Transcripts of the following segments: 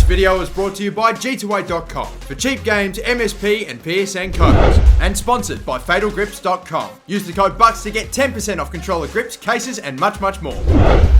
video is brought to you by G2A.com for cheap games, MSP and PSN codes. And sponsored by FatalGrips.com. Use the code BUCKS to get 10% off controller grips, cases and much more.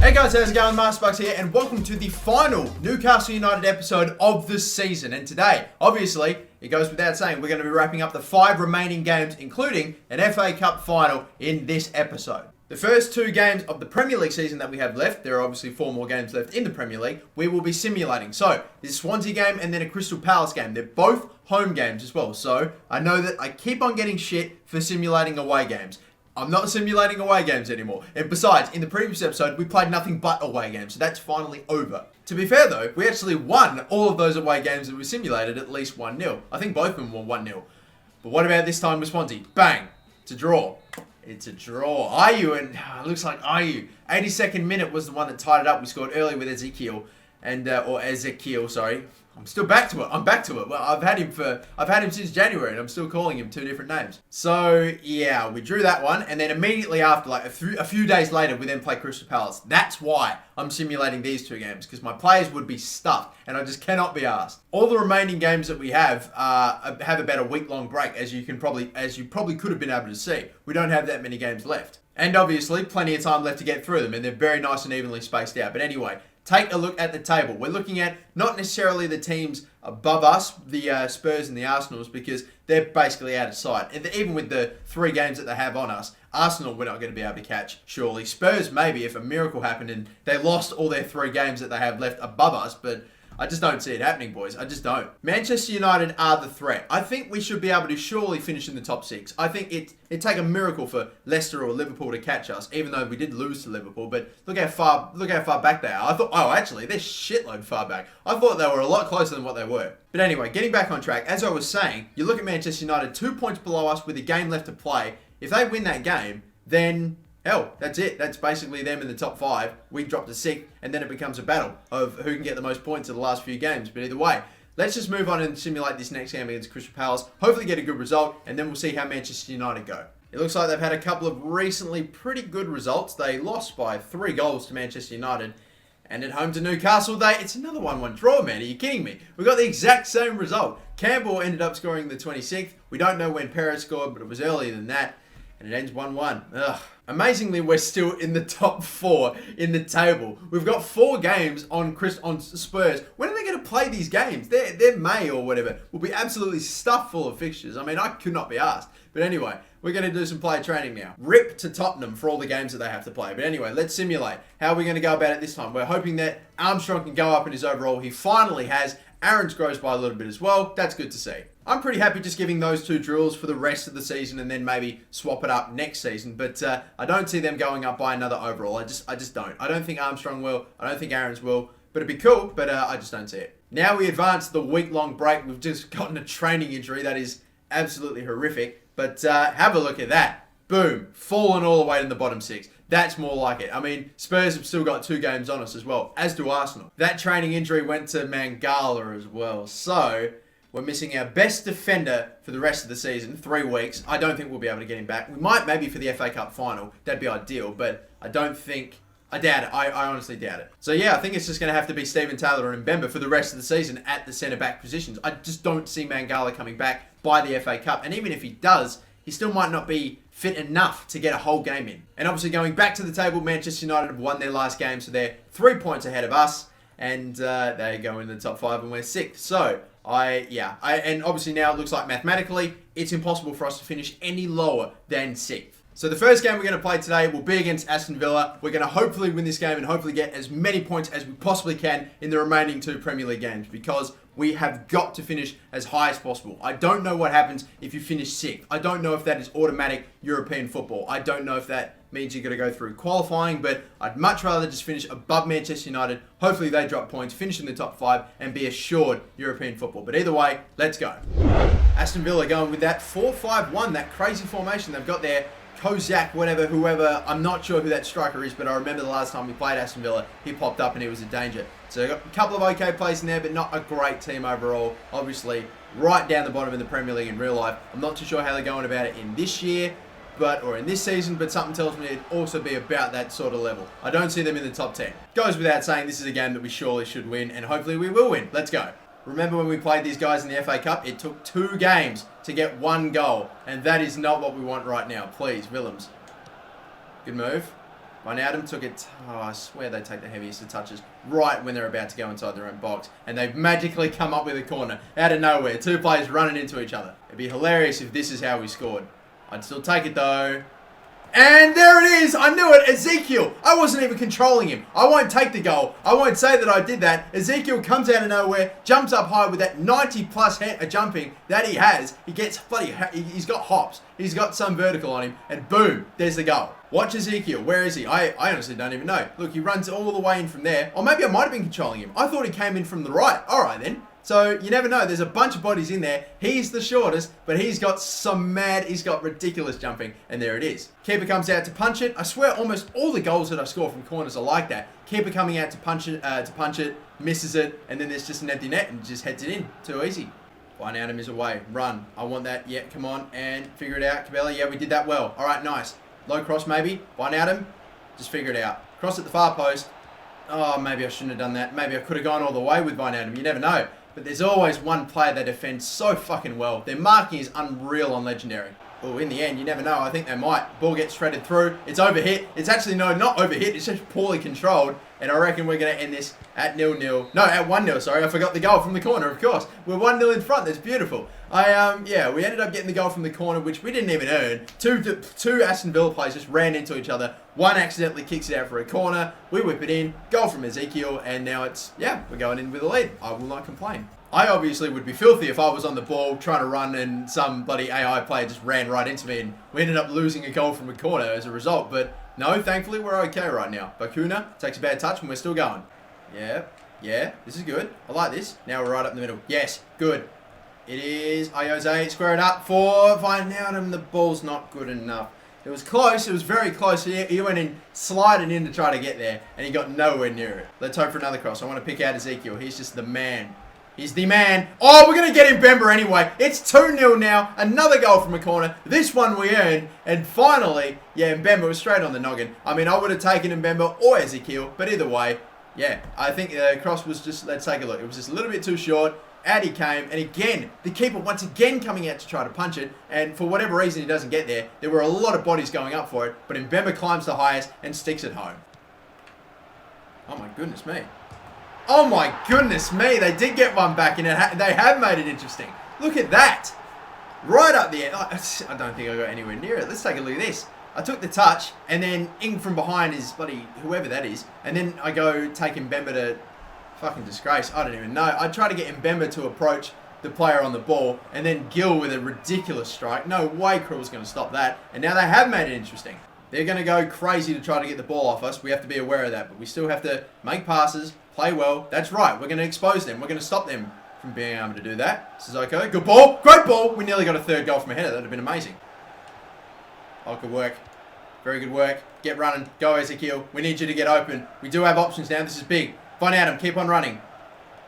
Hey guys, how's it going? MasterBucks here and welcome to the final Newcastle United episode of the season. And today, obviously, it goes without saying, we're going to be wrapping up the 5 remaining games, including an FA Cup final in this episode. The first 2 games of the Premier League season that we have left, there are obviously 4 more games left in the Premier League, we will be simulating. So, this Swansea game and then a Crystal Palace game. They're both home games as well. So, I know that I keep on getting shit for simulating away games. I'm not simulating away games anymore. And besides, in the previous episode, we played nothing but away games. So, that's finally over. To be fair though, we actually won all of those away games that we simulated at least 1-0. I think both of them were 1-0. But what about this time with Swansea? Bang! It's a draw. It's a draw. Looks like Ayew. 82nd minute was the one that tied it up. We scored early with Ezekiel. Or Ezekiel, sorry. I'm still back to it. I'm back to it. Well, I've had him since January and I'm still calling him 2 different names. So, yeah, we drew that one. And then immediately after, like a few days later, we then played Crystal Palace. That's why I'm simulating these 2 games. Because my players would be stuffed. And I just cannot be asked. All the remaining games that we have about a week-long break. As you probably could have been able to see. We don't have that many games left. And obviously, plenty of time left to get through them. And they're very nice and evenly spaced out. But anyway, take a look at the table. We're looking at not necessarily the teams above us, the Spurs and the Arsenals, because they're basically out of sight. And even with the 3 games that they have on us, Arsenal we're not going to be able to catch, surely. Spurs maybe if a miracle happened and they lost all their 3 games that they have left above us, but I just don't see it happening, boys. I just don't. Manchester United are the threat. I think we should be able to surely finish in the top 6. I think it'd take a miracle for Leicester or Liverpool to catch us, even though we did lose to Liverpool. But look how far back they are. I thought, actually, they're shitload far back. I thought they were a lot closer than what they were. But anyway, getting back on track, as I was saying, you look at Manchester United 2 points below us with a game left to play. If they win that game, then hell, that's it. That's basically them in the top 5. We drop to 6th, and then it becomes a battle of who can get the most points in the last few games. But either way, let's just move on and simulate this next game against Crystal Palace. Hopefully get a good result, and then we'll see how Manchester United go. It looks like they've had a couple of recently pretty good results. They lost by 3 goals to Manchester United. And at home to Newcastle, it's another 1-1 draw, man. Are you kidding me? We got the exact same result. Campbell ended up scoring the 26th. We don't know when Perez scored, but it was earlier than that. And it ends 1-1. Ugh. Amazingly, we're still in the top 4 in the table. We've got 4 games on Spurs. When are they going to play these games? They're May or whatever. We'll be absolutely stuffed full of fixtures. I mean, I could not be asked. But anyway, we're going to do some player training now. Rip to Tottenham for all the games that they have to play. But anyway, let's simulate. How are we going to go about it this time? We're hoping that Armstrong can go up in his overall. He finally has. Aaron's grows by a little bit as well. That's good to see. I'm pretty happy just giving those 2 drills for the rest of the season and then maybe swap it up next season. But I don't see them going up by another overall. I just don't. I don't think Armstrong will. I don't think Aaron's will. But it'd be cool, but I just don't see it. Now we advance to the week-long break. We've just gotten a training injury that is absolutely horrific. But have a look at that. Boom. Fallen all the way to the bottom 6. That's more like it. I mean, Spurs have still got 2 games on us as well, as do Arsenal. That training injury went to Mangala as well. So we're missing our best defender for the rest of the season, 3 weeks. I don't think we'll be able to get him back. We might maybe for the FA Cup final. That'd be ideal, but I doubt it. I honestly doubt it. So yeah, I think it's just going to have to be Steven Taylor and Mbemba for the rest of the season at the centre-back positions. I just don't see Mangala coming back by the FA Cup. And even if he does, he still might not be fit enough to get a whole game in. And obviously going back to the table, Manchester United have won their last game, so they're 3 points ahead of us. And they go in the top 5 and we're 6th. So and obviously now it looks like mathematically it's impossible for us to finish any lower than 6th. So the first game we're going to play today will be against Aston Villa. We're going to hopefully win this game and hopefully get as many points as we possibly can in the remaining 2 Premier League games because we have got to finish as high as possible. I don't know what happens if you finish 6th. I don't know if that is automatic European football. I don't know if that means you're going to go through qualifying, but I'd much rather just finish above Manchester United. Hopefully they drop points, finish in the top 5 and be assured European football. But either way, let's go. Aston Villa going with that 4-5-1, that crazy formation they've got there. Kozak, whoever, I'm not sure who that striker is, but I remember the last time we played Aston Villa, he popped up and he was a danger. So got a couple of okay plays in there, but not a great team overall. Obviously, right down the bottom in the Premier League in real life. I'm not too sure how they're going about it in this year, or in this season, but something tells me it'd also be about that sort of level. I don't see them in the top 10. Goes without saying, this is a game that we surely should win, and hopefully we will win. Let's go. Remember when we played these guys in the FA Cup? It took 2 games to get 1 goal, and that is not what we want right now. Please, Willems. Good move. Wijnaldum took it. Oh, I swear they take the heaviest of touches right when they're about to go inside their own box, and they've magically come up with a corner out of nowhere. 2 players running into each other. It'd be hilarious if this is how we scored. I'd still take it though. And there it is! I knew it! Ezekiel! I wasn't even controlling him. I won't take the goal. I won't say that I did that. Ezekiel comes out of nowhere, jumps up high with that 90 plus jumping that he has. He gets bloody... He's got hops. He's got some vertical on him. And boom, there's the goal. Watch Ezekiel. Where is he? I honestly don't even know. Look, he runs all the way in from there. Or maybe I might have been controlling him. I thought he came in from the right. Alright then. So, you never know. There's a bunch of bodies in there. He's the shortest, but he's got he's got ridiculous jumping. And there it is. Keeper comes out to punch it. I swear almost all the goals that I score from corners are like that. Keeper coming out to punch it, misses it, and then there's just an empty net and just heads it in. Too easy. Wijnaldum is away. Run. I want that. Yeah, come on. And figure it out. Cabela, yeah, we did that well. All right, nice. Low cross maybe. Wijnaldum. Just figure it out. Cross at the far post. Oh, maybe I shouldn't have done that. Maybe I could have gone all the way with Wijnaldum. You never know. But there's always one player that defends so fucking well. Their marking is unreal on Legendary. Oh, in the end, you never know. I think they might. Ball gets threaded through. It's overhit. It's actually, no, not overhit. It's just poorly controlled. And I reckon we're going to end this at 0-0. No, at 1-0, sorry. I forgot the goal from the corner, of course. We're 1-0 in front. That's beautiful. Yeah, we ended up getting the goal from the corner, which we didn't even earn. Two Aston Villa players just ran into each other. One accidentally kicks it out for a corner. We whip it in. Goal from Ezekiel. And now it's, yeah, we're going in with a lead. I will not complain. I obviously would be filthy if I was on the ball trying to run and some bloody AI player just ran right into me and we ended up losing a goal from a corner as a result. But no, thankfully we're okay right now. Bakuna takes a bad touch and we're still going. Yeah, this is good. I like this. Now we're right up in the middle. Yes, good. It is Ayose, square it up for Wijnaldum. The ball's not good enough. It was close. It was very close. He went in, sliding in to try to get there and he got nowhere near it. Let's hope for another cross. I want to pick out Ezekiel. He's just the man. He's the man. Oh, we're going to get Mbemba anyway. It's 2-0 now. Another goal from a corner. This one we earned. And finally, yeah, Mbemba was straight on the noggin. I mean, I would have taken Mbemba or Ezekiel. But either way, yeah, I think the cross was just, let's take a look. It was just a little bit too short. Out he came. And again, the keeper once again coming out to try to punch it. And for whatever reason, he doesn't get there. There were a lot of bodies going up for it. But Mbemba climbs the highest and sticks it home. Oh my goodness me. Oh my goodness me, they did get one back and they have made it interesting. Look at that. Right up there. I don't think I got anywhere near it. Let's take a look at this. I took the touch and then in from behind is bloody whoever that is. And then I go take Mbemba to fucking disgrace. I don't even know. I try to get Mbemba to approach the player on the ball and then Gill with a ridiculous strike. No way Krill's going to stop that. And now they have made it interesting. They're going to go crazy to try to get the ball off us. We have to be aware of that. But we still have to make passes, play well. That's right. We're going to expose them. We're going to stop them from being able to do that. Sissoko, good ball. Great ball. We nearly got a third goal from a header. That would have been amazing. Oh, good work. Very good work. Get running. Go, Ezekiel. We need you to get open. We do have options now. This is big. Wijnaldum, keep on running.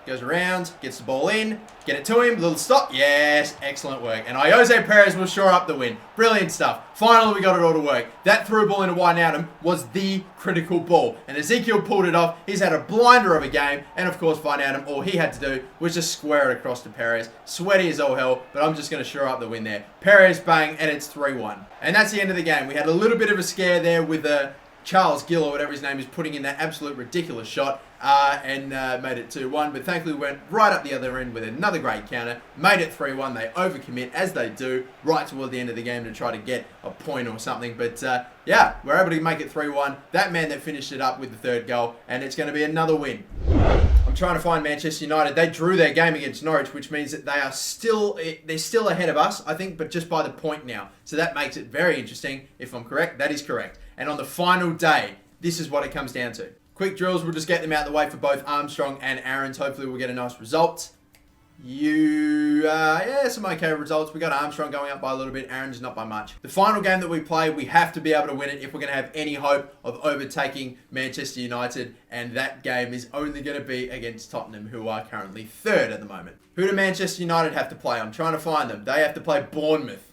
Goes around, gets the ball in, get it to him, little stop. Yes, excellent work. And Ayose Perez will shore up the win. Brilliant stuff. Finally, we got it all to work. That through ball into Wijnaldum was the critical ball. And Ezekiel pulled it off. He's had a blinder of a game. And of course, Wijnaldum, all he had to do was just square it across to Perez. Sweaty as all hell, but I'm just going to shore up the win there. Perez, bang, and it's 3-1. And that's the end of the game. We had a little bit of a scare there with Charles Gill, or whatever his name is, putting in that absolute ridiculous shot and made it 2-1. But thankfully, we went right up the other end with another great counter. Made it 3-1. They overcommit, as they do, right toward the end of the game to try to get a point or something. But yeah, we're able to make it 3-1. That man that finished it up with the third goal, and it's going to be another win. I'm trying to find Manchester United. They drew their game against Norwich, which means that they're still ahead of us, I think, but just by the point now. So that makes it very interesting. If I'm correct, that is correct. And on the final day, this is what it comes down to. Quick drills, we'll just get them out of the way for both Armstrong and Aaron's. Hopefully we'll get a nice result. Yeah, some okay results. We got Armstrong going up by a little bit, Aaron's not by much. The final game that we play, we have to be able to win it if we're going to have any hope of overtaking Manchester United. And that game is only going to be against Tottenham, who are currently third at the moment. Who do Manchester United have to play? I'm trying to find them. They have to play Bournemouth.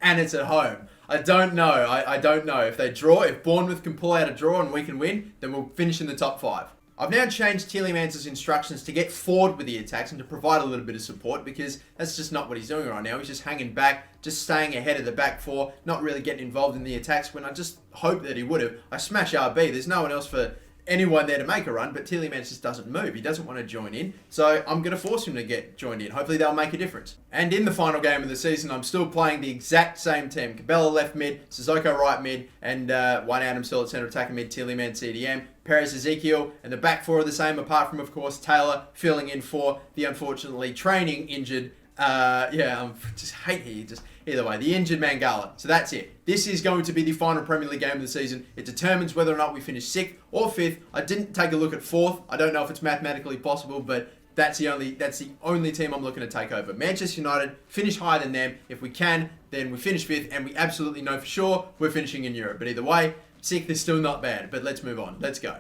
And it's at home. I don't know. I don't know. If they draw, if Bournemouth can pull out a draw and we can win, then we'll finish in the top 5. I've now changed Tielemans' instructions to get forward with the attacks and to provide a little bit of support, because that's just not what he's doing right now. He's just hanging back, just staying ahead of the back 4, not really getting involved in the attacks when I just hope that he would have. I smash RB. There's no one else for anyone there to make a run, but Tielemans just doesn't move. He doesn't want to join in, so I'm going to force him to get joined in. Hopefully they'll make a difference. And in the final game of the season, I'm still playing the exact same team. Cabella left mid, Sissoko right mid, and One Adam still at centre attacking mid, Tielemans CDM, Perez Ezekiel, and the back 4 are the same, apart from, of course, Taylor filling in for the unfortunately training injured, I just hate here, either way, the injured Mangala. So that's it. This is going to be the final Premier League game of the season. It determines whether or not we finish 6th or 5th. I didn't take a look at 4th. I don't know if it's mathematically possible, but that's the only team I'm looking to take over. Manchester United, finish higher than them. If we can, then we finish 5th, and we absolutely know for sure we're finishing in Europe. But either way, 6th is still not bad. But let's move on. Let's go.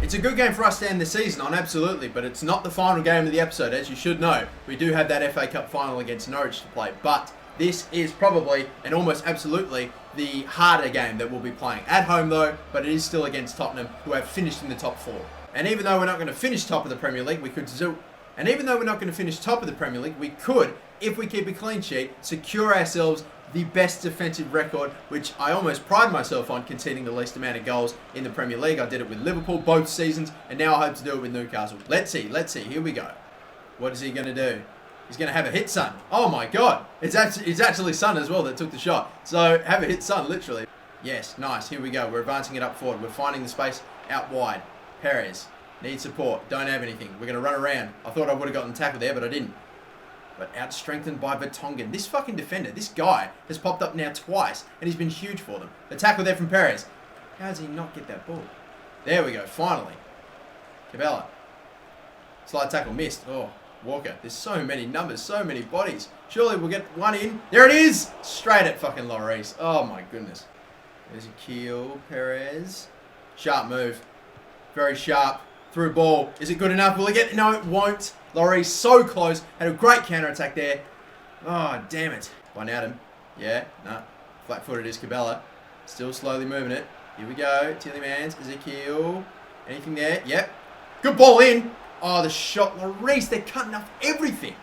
It's a good game for us to end the season on, absolutely, but it's not the final game of the episode, as you should know. We do have that FA Cup final against Norwich to play, but this is probably, and almost absolutely, the harder game that we'll be playing. At home though, but it is still against Tottenham, who have finished in the top 4. And even though we're not going to finish top of the Premier League, we could, if we keep a clean sheet, secure ourselves the best defensive record, which I almost pride myself on, conceding the least amount of goals in the Premier League. I did it with Liverpool both seasons, and now I hope to do it with Newcastle. Let's see, here we go. What is he going to do? He's going to have a hit, son. Oh my God. It's actually Son as well that took the shot. So have a hit, son, literally. Yes, nice, here we go. We're advancing it up forward. We're finding the space out wide. Perez, needs support, don't have anything. We're going to run around. I thought I would have gotten tackled there, but I didn't. But out-strengthened by Vertonghen. This fucking defender, this guy, has popped up now twice, and he's been huge for them. The tackle there from Perez. How does he not get that ball? There we go, finally. Cabella. Slide tackle missed. Oh, Walker. There's so many numbers, so many bodies. Surely we'll get one in. There it is! Straight at fucking Lloris. Oh my goodness. There's a kill. Perez. Sharp move. Very sharp. Through ball. Is it good enough? Will it get... No, it won't. Laurie so close. Had a great counter-attack there. Oh, damn it. One Adam. Yeah, no. Flat-footed is Cabella. Still slowly moving it. Here we go. Tielemans. Ezekiel. Anything there? Yep. Good ball in. Oh, the shot. Lloris, they're cutting off everything.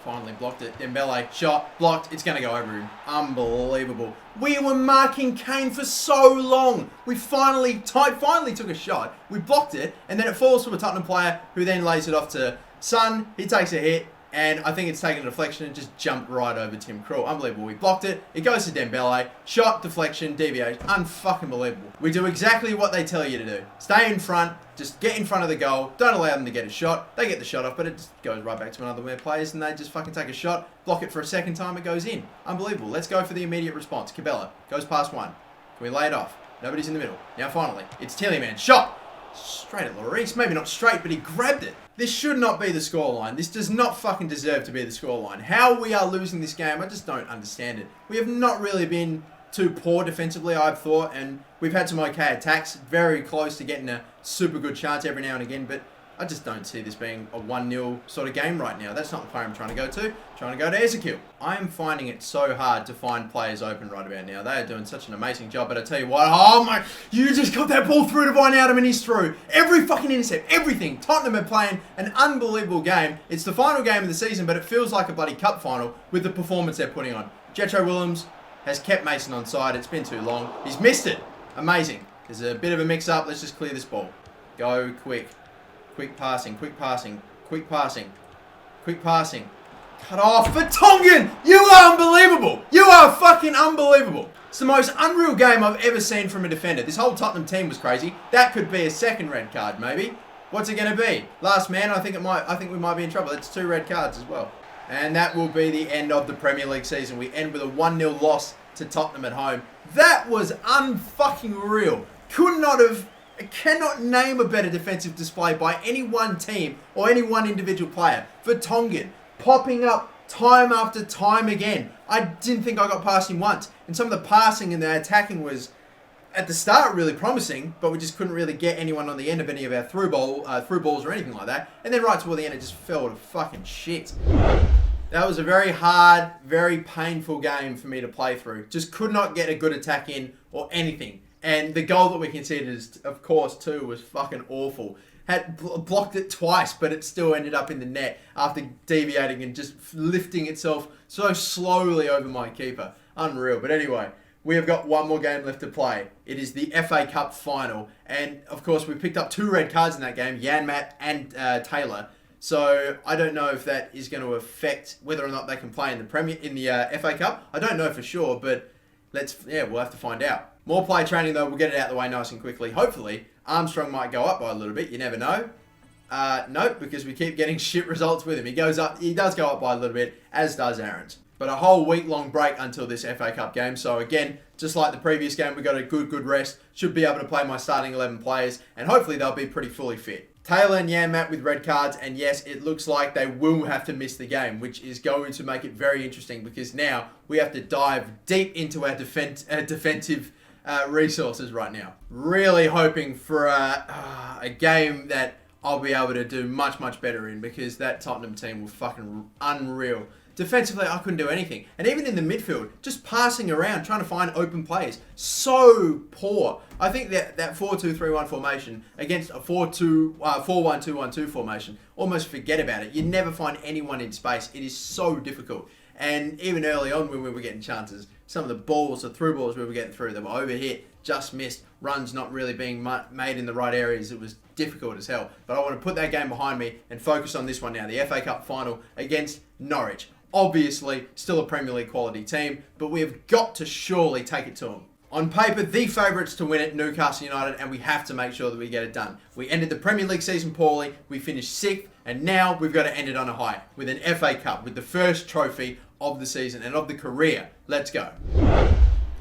Finally blocked it. Dembele, shot, blocked. It's going to go over him. Unbelievable. We were marking Kane for so long. We finally took a shot. We blocked it, and then it falls to a Tottenham player who then lays it off to Son. He takes a hit, and I think it's taken a deflection and just jumped right over Tim Krul. Unbelievable. We blocked it. It goes to Dembele. Shot, deflection, deviation. Unfucking believable. We do exactly what they tell you to do. Stay in front. Just get in front of the goal. Don't allow them to get a shot. They get the shot off, but it just goes right back to another one of their players, and they just fucking take a shot, block it for a second time, it goes in. Unbelievable. Let's go for the immediate response. Cabella goes past one. Can we lay it off? Nobody's in the middle. Now finally, it's Tielemans. Shot! Straight at Lloris. Maybe not straight, but he grabbed it. This should not be the scoreline. This does not fucking deserve to be the scoreline. How we are losing this game, I just don't understand it. We have not really been too poor defensively, I've thought, and we've had some okay attacks, very close to getting a super good chance every now and again, but I just don't see this being a 1-0 sort of game right now. That's not the player I'm trying to go to. I'm trying to go to Ezekiel. I am finding it so hard to find players open right about now. They are doing such an amazing job, but I tell you what, oh my, you just got that ball through to One Adam and he's through. Every fucking intercept, everything. Tottenham are playing an unbelievable game. It's the final game of the season, but it feels like a bloody cup final with the performance they're putting on. Jetro Willems has kept Mason on side. It's been too long. He's missed it. Amazing. There's a bit of a mix-up. Let's just clear this ball. Go quick. Quick passing. Quick passing. Quick passing. Quick passing. Cut off. Vertonghen! You are unbelievable. You are fucking unbelievable. It's the most unreal game I've ever seen from a defender. This whole Tottenham team was crazy. That could be a second red card, maybe. What's it going to be? Last man, I think we might be in trouble. It's 2 red cards as well. And that will be the end of the Premier League season. We end with a 1-0 loss to Tottenham at home. That was unfucking real. Cannot name a better defensive display by any one team or any one individual player. Vertonghen popping up time after time again. I didn't think I got past him once. And some of the passing and the attacking was at the start really promising, but we just couldn't really get anyone on the end of any of our through balls or anything like that. And then right toward the end, it just fell to fucking shit. That was a very hard, very painful game for me to play through. Just could not get a good attack in or anything. And the goal that we conceded, of course, too, was fucking awful. Had blocked it twice, but it still ended up in the net after deviating and just lifting itself so slowly over my keeper. Unreal. But anyway, we have got one more game left to play. It is the FA Cup final. And, of course, we picked up 2 red cards in that game, Janmaat and Taylor. So I don't know if that is going to affect whether or not they can play in the FA Cup. I don't know for sure, but we'll have to find out. More play training though, we'll get it out of the way nice and quickly. Hopefully, Armstrong might go up by a little bit. You never know. Nope, because we keep getting shit results with him. He does go up by a little bit, as does Aaron's. But a whole week-long break until this FA Cup game. So again, just like the previous game, we got a good rest. Should be able to play my starting 11 players, and hopefully they'll be pretty fully fit. Taylor and Janmaat with red cards, and yes, it looks like they will have to miss the game, which is going to make it very interesting because now we have to dive deep into our defensive resources right now. Really hoping for a game that I'll be able to do much better in because that Tottenham team was fucking unreal. Defensively, I couldn't do anything. And even in the midfield, just passing around, trying to find open players. So poor. I think that 4-2-3-1 formation against a 4-1-2-1-2 formation, almost forget about it. You never find anyone in space. It is so difficult. And even early on when we were getting chances, some of the balls, the through balls we were getting through, they were overhit, just missed, runs not really being made in the right areas. It was difficult as hell. But I want to put that game behind me and focus on this one now, the FA Cup final against Norwich. Obviously, still a Premier League quality team, but we have got to surely take it to them. On paper, the favourites to win it, Newcastle United, and we have to make sure that we get it done. We ended the Premier League season poorly, we finished 6th, and now we've got to end it on a high with an FA Cup, with the first trophy of the season and of the career. Let's go.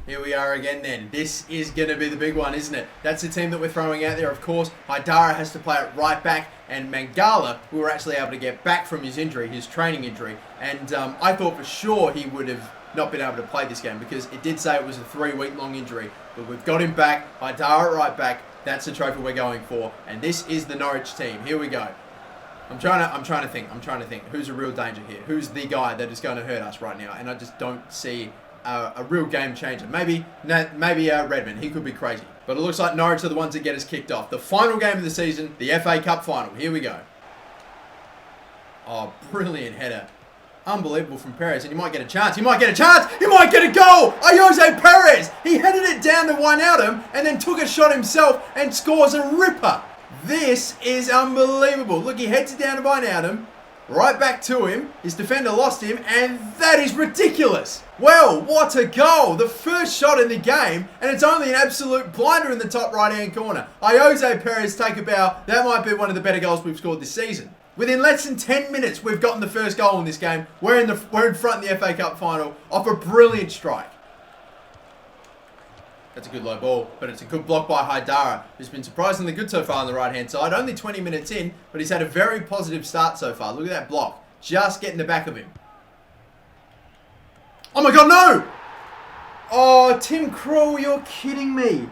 Here we are again then. This is going to be the big one, isn't it? That's the team that we're throwing out there, of course. Haidara has to play it right back, and Mangala, we were actually able to get back from his injury, his training injury, and I thought for sure he would have not been able to play this game because it did say it was a 3-week-long injury, but we've got him back. Haidara right back. That's the trophy we're going for, and this is the Norwich team. Here we go. I'm trying to think. Who's a real danger here? Who's the guy that is going to hurt us right now? And I just don't see a real game changer. Maybe Redmond. He could be crazy. But it looks like Norwich are the ones that get us kicked off. The final game of the season, the FA Cup final. Here we go. Oh, brilliant header. Unbelievable from Perez. And you might get a chance. You might get a goal. Jose Perez. He headed it down to Wijnaldum and then took a shot himself and scores a ripper. This is unbelievable. Look, he heads it down to Wijnaldum. Right back to him. His defender lost him, and that is ridiculous. Well, what a goal. The first shot in the game, and it's only an absolute blinder in the top right-hand corner. Jose Perez take a bow. That might be one of the better goals we've scored this season. Within less than 10 minutes, we've gotten the first goal in this game. We're in front in the FA Cup final off a brilliant strike. That's a good low ball, but it's a good block by Haidara, who's been surprisingly good so far on the right-hand side. Only 20 minutes in, but he's had a very positive start so far. Look at that block. Just getting the back of him. Oh my god, no! Oh, Tim Krul, you're kidding me.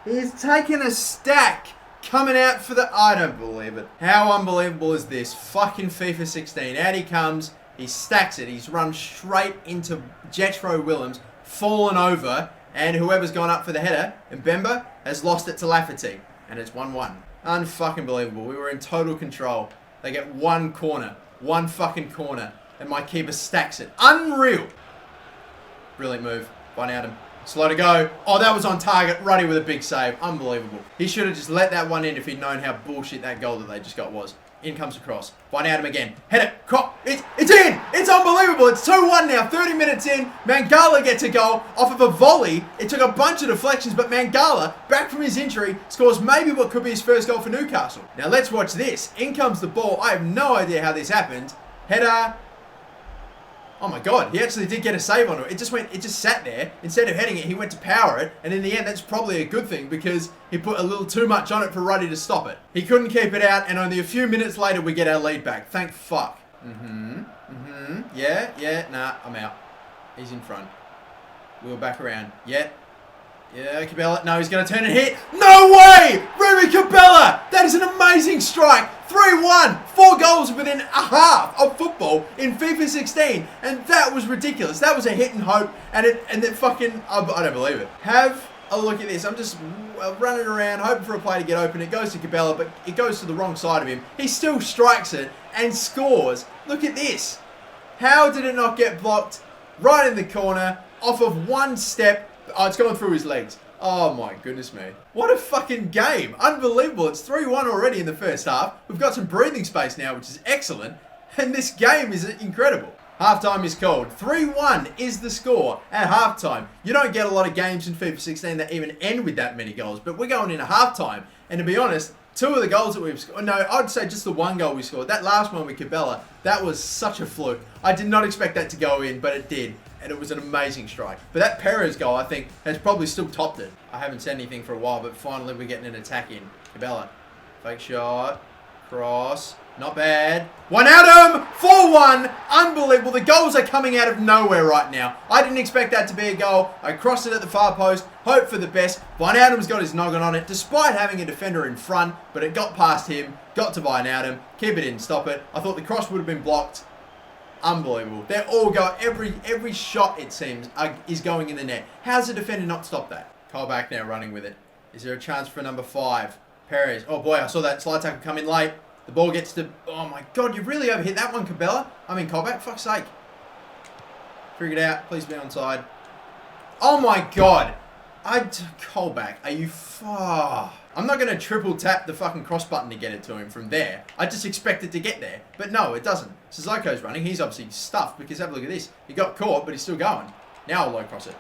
He's taken a stack coming out for the... I don't believe it. How unbelievable is this? Fucking FIFA 16. Out he comes. He stacks it. He's run straight into Jethro Willems, fallen over, and whoever's gone up for the header, Mbemba, has lost it to Lafferty. And it's 1-1. Unfucking believable. We were in total control. They get one corner. One fucking corner. And my keeper stacks it. Unreal. Brilliant move. Wijnaldum. Slow to go. Oh, that was on target. Ruddy with a big save. Unbelievable. He should have just let that one in if he'd known how bullshit that goal that they just got was. In comes across. Wijnaldum again. Header. Crop. It's in. It's unbelievable. It's 2-1 now. 30 minutes in. Mangala gets a goal off of a volley. It took a bunch of deflections, but Mangala, back from his injury, scores maybe what could be his first goal for Newcastle. Now let's watch this. In comes the ball. I have no idea how this happened. Header. Oh my god, he actually did get a save on it. It just sat there. Instead of heading it, he went to power it. And in the end, that's probably a good thing because he put a little too much on it for Ruddy to stop it. He couldn't keep it out, and only a few minutes later, we get our lead back. Thank fuck. Yeah, nah, I'm out. He's in front. We'll back around. Yeah. Yeah, Cabella. No, he's going to turn and hit. No way! Remy Cabella! That is an amazing strike. 3-1. 4 goals within a half of football in FIFA 16. And that was ridiculous. That was a hit and hope. And it fucking... I don't believe it. Have a look at this. I'm just running around, hoping for a play to get open. It goes to Cabella, but it goes to the wrong side of him. He still strikes it and scores. Look at this. How did it not get blocked? Right in the corner, off of one step. Oh, it's going through his legs. Oh my goodness me. What a fucking game. Unbelievable. It's 3-1 already in the first half. We've got some breathing space now, which is excellent. And this game is incredible. Halftime is called. 3-1 is the score at halftime. You don't get a lot of games in FIFA 16 that even end with that many goals, but we're going into halftime. And to be honest, 2 of the goals that we've scored, no, I'd say just the 1 goal we scored. That last one with Cabella, that was such a fluke. I did not expect that to go in, but it did. And it was an amazing strike. But that Perez goal, I think, has probably still topped it. I haven't said anything for a while, but finally we're getting an attack in. Cabella. Fake shot. Cross. Not bad. Wijnaldum! 4-1. Unbelievable. The goals are coming out of nowhere right now. I didn't expect that to be a goal. I crossed it at the far post. Hope for the best. Wijnaldum's got his noggin on it, despite having a defender in front. But it got past him. Got to Wijnaldum. Keep it in. Stop it. I thought the cross would have been blocked. Unbelievable. They're all go. Every shot, it seems, is going in the net. How's the defender not stop that? Colback now running with it. Is there a chance for number 5? Perez. Oh boy, I saw that slide tackle come in late. The ball gets to... Oh my god, you really overhit that one, Cabella. I mean, Colback, fuck's sake. Figure it out. Please be onside. Oh my god. Colback, are you far? I'm not going to triple tap the fucking cross button to get it to him from there. I just expect it to get there. But no, it doesn't. Sissoko's running. He's obviously stuffed because have a look at this. He got caught, but he's still going. Now I'll low cross it.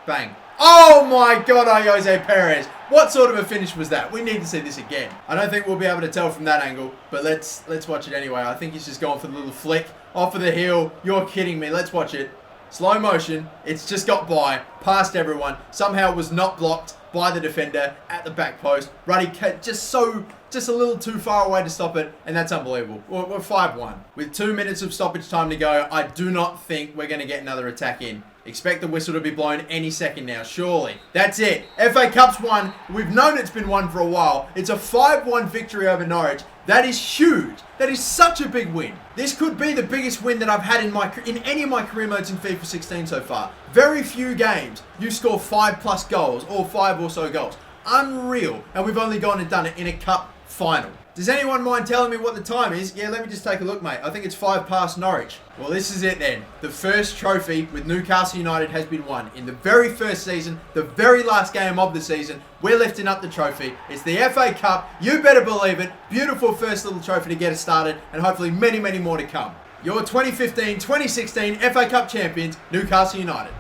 Bang. Oh my god, Jose Perez. What sort of a finish was that? We need to see this again. I don't think we'll be able to tell from that angle, but let's watch it anyway. I think he's just going for the little flick. Off of the heel. You're kidding me. Let's watch it. Slow motion. It's just got by. Past everyone. Somehow was not blocked by the defender at the back post. Ruddy just a little too far away to stop it, and that's unbelievable. We're 5-1. With 2 minutes of stoppage time to go, I do not think we're going to get another attack in. Expect the whistle to be blown any second now, surely. That's it. FA Cup's won. We've known it's been won for a while. It's a 5-1 victory over Norwich. That is huge. That is such a big win. This could be the biggest win that I've had in any of my career modes in FIFA 16 so far. Very few games you score 5+ goals or 5 or so goals. Unreal. And we've only gone and done it in a cup final. Does anyone mind telling me what the time is? Yeah, let me just take a look, mate. I think it's 5 past Norwich. Well, this is it then. The first trophy with Newcastle United has been won. In the very first season, the very last game of the season, we're lifting up the trophy. It's the FA Cup. You better believe it. Beautiful first little trophy to get us started, and hopefully many, many more to come. Your 2015-2016 FA Cup champions, Newcastle United.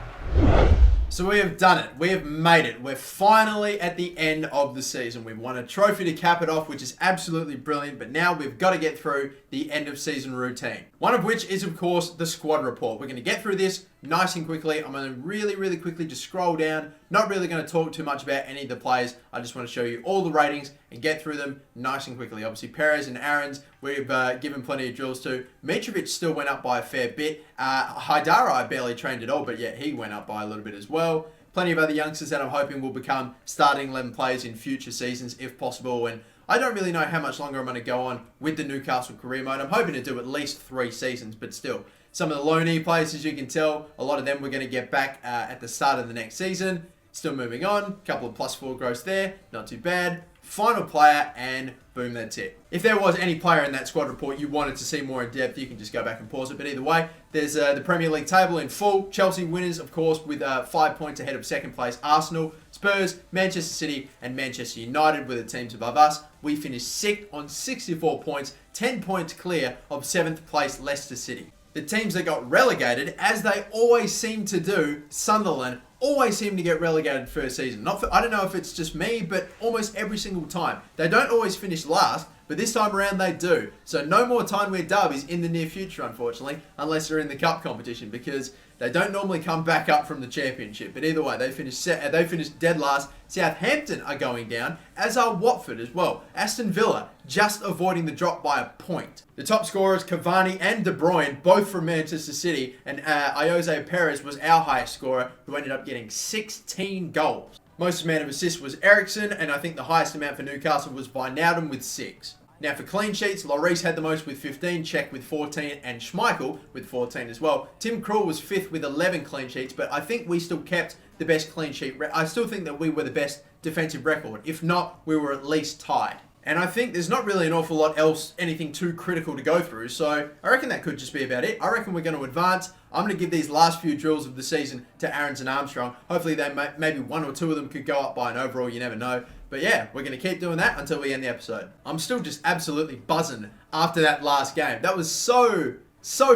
So we have done it. We have made it. We're finally at the end of the season. We've won a trophy to cap it off, which is absolutely brilliant. But now we've got to get through the end of season routine. One of which is, of course, the squad report. We're going to get through this nice and quickly. I'm going to really quickly just scroll down. Not really going to talk too much about any of the players. I just want to show you all the ratings and get through them nice and quickly. Obviously, Perez and Aaron's, we've given plenty of drills to. Mitrovic still went up by a fair bit. Haidara, I barely trained at all, but yeah, he went up by a little bit as well. Plenty of other youngsters that I'm hoping will become starting 11 players in future seasons, if possible. And I don't really know how much longer I'm going to go on with the Newcastle career mode. I'm hoping to do at least 3 seasons, but still. Some of the loanee players, as you can tell, a lot of them we're going to get back at the start of the next season. Still moving on. A couple of +4 growths there. Not too bad. Final player, and boom, that's it. If there was any player in that squad report you wanted to see more in depth, you can just go back and pause it. But either way, there's the Premier League table in full. Chelsea winners, of course, with 5 points ahead of second place Arsenal. Spurs, Manchester City, and Manchester United were the teams above us. We finished 6th on 64 points, 10 points clear of 7th place Leicester City. The teams that got relegated, as they always seem to do, Sunderland, always seem to get relegated first season. I don't know if it's just me, but almost every single time. They don't always finish last, but this time around they do. So no more Tyne-Wear derbies in the near future, unfortunately, unless they're in the cup competition, because they don't normally come back up from the championship. But either way, they finished dead last. Southampton are going down, as are Watford as well. Aston Villa just avoiding the drop by a point. The top scorers, Cavani and De Bruyne, both from Manchester City, and Jose Perez was our highest scorer, who ended up getting 16 goals. Most amount of assists was Ericsson, and I think the highest amount for Newcastle was Wijnaldum with 6. Now for clean sheets, Lloris had the most with 15, Cech with 14, and Schmeichel with 14 as well. Tim Krul was 5th with 11 clean sheets, but I think we still kept the best clean sheet. I still think that we were the best defensive record. If not, we were at least tied. And I think there's not really an awful lot else, anything too critical to go through. So I reckon that could just be about it. I reckon we're going to advance. I'm going to give these last few drills of the season to Aarons and Armstrong. Hopefully maybe one or two of them could go up by an overall. You never know. But yeah, we're going to keep doing that until we end the episode. I'm still just absolutely buzzing after that last game. That was so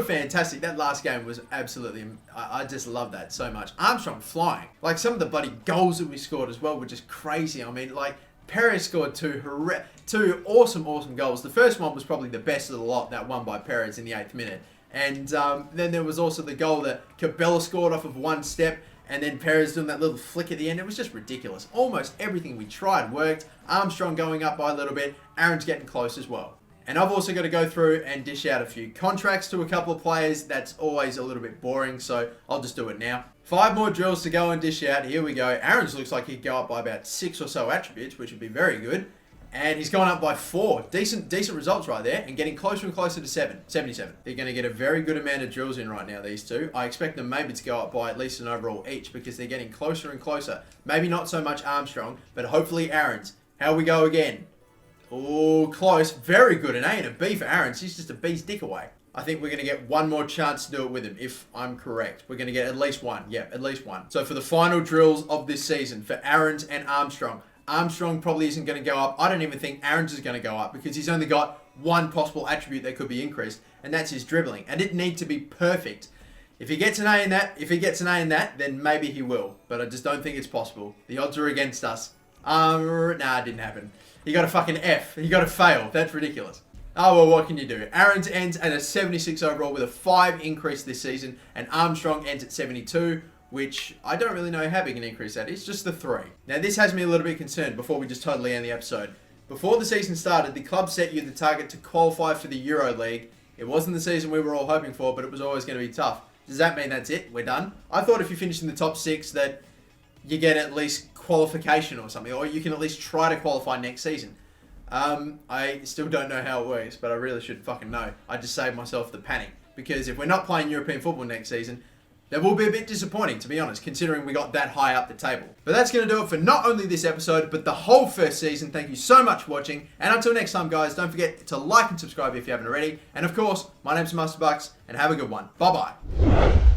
fantastic. That last game was absolutely, I just love that so much. Armstrong flying. Like some of the bloody goals that we scored as well were just crazy. I mean, like Perez scored two awesome goals. The first one was probably the best of the lot, that one by Perez in the 8th minute. And then there was also the goal that Cabela scored off of one step, and then Perez doing that little flick at the end. It was just ridiculous. Almost everything we tried worked. Armstrong going up by a little bit. Aaron's getting close as well. And I've also got to go through and dish out a few contracts to a couple of players. That's always a little bit boring, so I'll just do it now. 5 more drills to go and dish out. Here we go. Aaron's looks like he'd go up by about 6 or so attributes, which would be very good. And he's gone up by 4. Decent results right there, and getting closer and closer to 77. They're going to get a very good amount of drills in right now, these two. I expect them maybe to go up by at least an overall each, because they're getting closer and closer. Maybe not so much Armstrong, but hopefully Aaron's. How we go again? Oh, close. Very good. An A and a B for Aaron's. He's just a B's dick away. I think we're going to get one more chance to do it with him, if I'm correct. We're going to get at least one. Yeah, at least one. So for the final drills of this season, for Aaron's and Armstrong, Armstrong probably isn't going to go up. I don't even think Aaron's is going to go up, because he's only got one possible attribute that could be increased, and that's his dribbling. And it needs to be perfect. If he gets an A in that, then maybe he will. But I just don't think it's possible. The odds are against us. Nah, it didn't happen. He got a fucking F. He got a fail. That's ridiculous. Oh, well, what can you do? Aaron's ends at a 76 overall with a 5 increase this season, and Armstrong ends at 72, which I don't really know how big an increase that is, just the 3. Now, this has me a little bit concerned before we just totally end the episode. Before the season started, the club set you the target to qualify for the Euro League. It wasn't the season we were all hoping for, but it was always going to be tough. Does that mean that's it? We're done? I thought if you finish in the top 6 that you get at least qualification or something, or you can at least try to qualify next season. I still don't know how it works, but I really should fucking know. I just saved myself the panic, because if we're not playing European football next season, that will be a bit disappointing, to be honest, considering we got that high up the table. But that's going to do it for not only this episode, but the whole first season. Thank you so much for watching, and until next time, guys, don't forget to like and subscribe if you haven't already. And of course, my name's MasterBucks, and have a good one. Bye-bye.